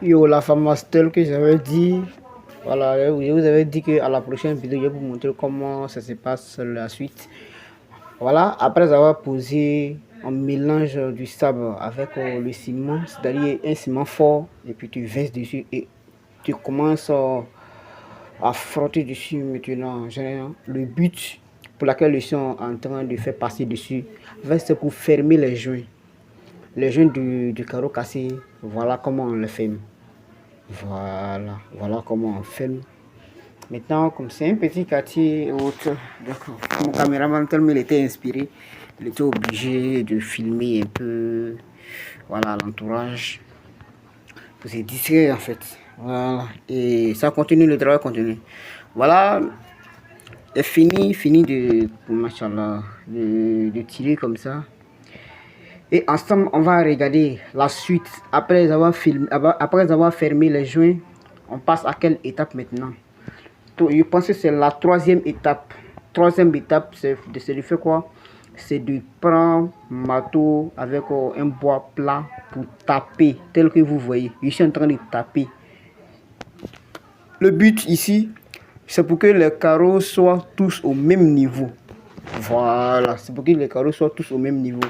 Yo, la fameuse telle que j'avais dit, voilà, je vous avais dit qu'à la prochaine vidéo, je vais vous montrer comment ça se passe la suite. Voilà, après avoir posé un mélange du sable avec le ciment, c'est-à-dire un ciment fort, et puis tu verses dessus et tu commences à frotter dessus maintenant. Le but pour lequel je suis en train de faire passer dessus, c'est pour fermer les joints du carreau cassé. Voilà comment on le ferme. Voilà comment on filme. Maintenant, comme c'est un petit quartier autre, d'accord. Mon caméraman, tellement il était inspiré, il était obligé de filmer un peu, voilà, l'entourage. C'est discret en fait. Voilà. Et ça continue, le travail continue. Voilà. Et fini machallah, de tirer comme ça. Et ensemble, on va regarder la suite. Après avoir fermé les joints, on passe à quelle étape maintenant? Je pense que c'est la troisième étape. Troisième étape, c'est de faire quoi? C'est de prendre un marteau avec un bois plat pour taper, tel que vous voyez. Je suis en train de taper. Le but ici, c'est pour que les carreaux soient tous au même niveau. Voilà, c'est pour que les carreaux soient tous au même niveau.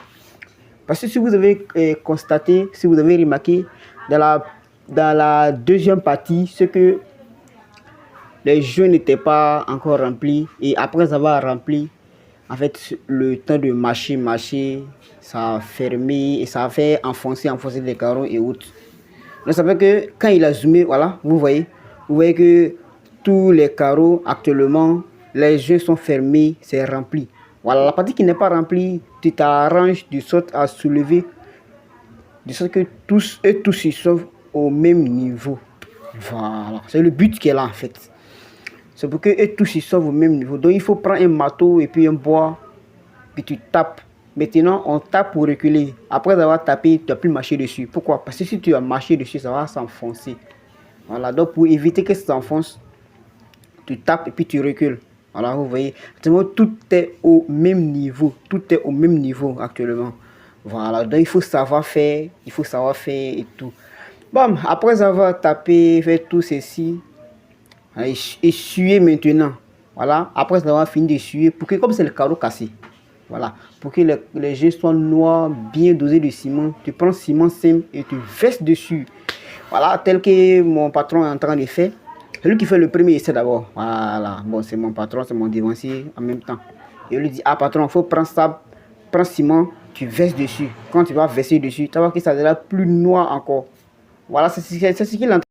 Parce que si vous avez constaté, si vous avez remarqué, dans la deuxième partie, c'est que les joints n'étaient pas encore remplis. Et après avoir rempli, en fait, le temps de marcher, ça a fermé et ça a fait enfoncer les carreaux et autres. Donc ça fait que quand il a zoomé, voilà, vous voyez que tous les carreaux actuellement, les joints sont fermés, c'est rempli. Voilà, la partie qui n'est pas remplie, tu t'arranges de sorte à soulever, de sorte que tous y sont au même niveau. Voilà, c'est le but qui est là en fait. C'est pour que tous y sont au même niveau. Donc il faut prendre un marteau et puis un bois, puis tu tapes. Maintenant, on tape pour reculer. Après avoir tapé, tu n'as plus marché dessus. Pourquoi? Parce que si tu as marché dessus, ça va s'enfoncer. Voilà, donc pour éviter que ça s'enfonce, tu tapes et puis tu recules. Voilà, vous voyez, tout est au même niveau. Tout est au même niveau actuellement. Voilà, donc il faut savoir faire, et tout. Bon, après avoir tapé, fait tout ceci, essuyer maintenant. Voilà, après avoir fini d'essuyer, pour que comme c'est le carreau cassé, voilà, pour que les jeux soient noirs, bien dosés de ciment, tu prends ciment simple et tu verses dessus. Voilà, tel que mon patron est en train de faire. C'est lui qui fait le premier essai d'abord. Voilà, bon, c'est mon patron, c'est mon dévancier en même temps. Et lui dit, ah patron, il faut prendre ça, prends ciment, tu verses dessus. Quand tu vas verser dessus, tu vas voir que ça sera plus noir encore. Voilà, c'est ce qu'il est en train